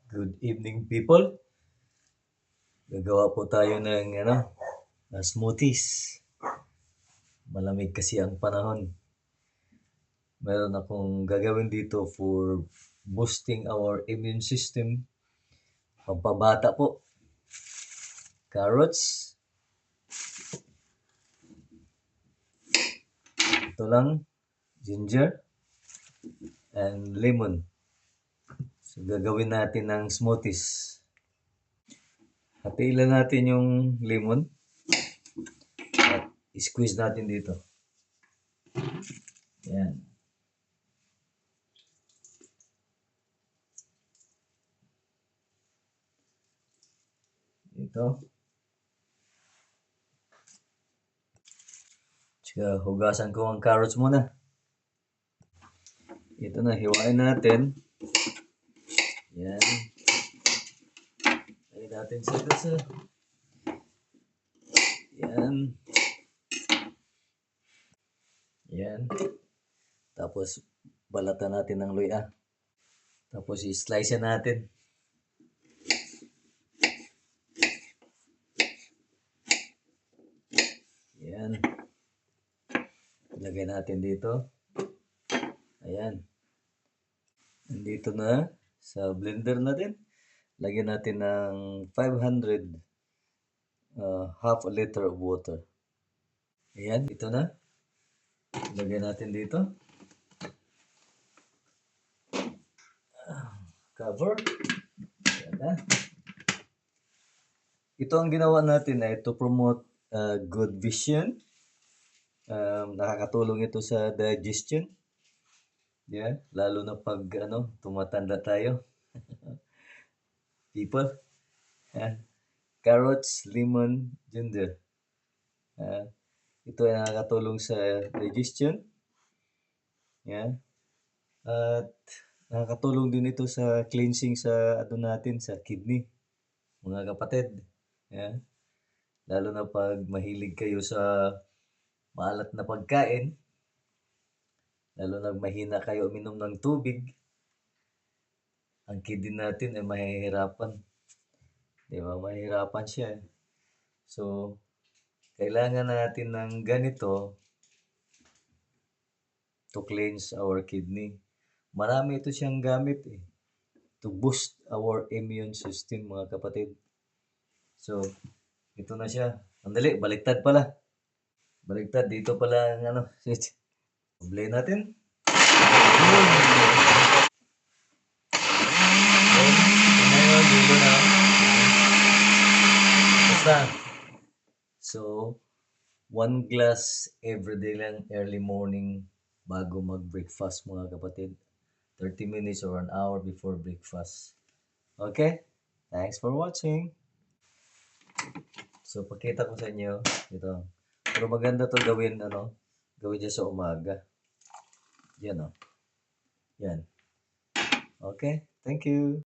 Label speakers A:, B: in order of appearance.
A: Good evening, people. Gagawa po tayo ng smoothies. Malamig kasi ang panahon. Meron akong gagawin dito for boosting our immune system. Pampabata po. Carrots. Ito lang. Ginger. And lemon. So, gagawin natin ng smoothies. Hatilan natin yung lemon. At squeeze natin dito. Yan. Ito. Tsaka hugasan ko ang carrots muna. Ito na, hiwain natin. Yan. Lagyan natin sa gasa. Yan. Yan. Tapos, balatan natin ng luya. Tapos, i-slice natin. Yan. Ilagay natin dito. Ayan. Nandito na sa blender natin. Lagyan natin ng 500 half a liter of water. Ayan, ito na. Ilagay natin dito. Cover. Ayan na. Ito ang ginawa natin ay to promote good vision. Nakakatulong ito sa digestion. Yeah, lalo na pag tumatanda tayo. People. Carrots, lemon, ginger. Ito ay nakakatulong sa digestion. Yeah. At nakakatulong din ito sa cleansing sa natin sa kidney, mga kapatid. Yeah. Lalo na pag mahilig kayo sa maalat na pagkain, lalo na mahina kayo uminom ng tubig, ang kidney natin ay mahihirapan. Di ba? Mahihirapan siya. So, kailangan natin ng ganito to cleanse our kidney. Marami ito siyang gamit to boost our immune system, mga kapatid. So, ito na siya. Andali, baliktad pala. Baliktad, dito pala ang blend natin. Basta. So, 1 glass everyday lang, early morning, bago mag-breakfast, mga kapatid. 30 minutes or an hour before breakfast. Okay? Thanks for watching. So, pakita ko sa inyo. Ito. Pero maganda to gawin, gawin dyan sa umaga. Yan, Yan. Okay? Thank you.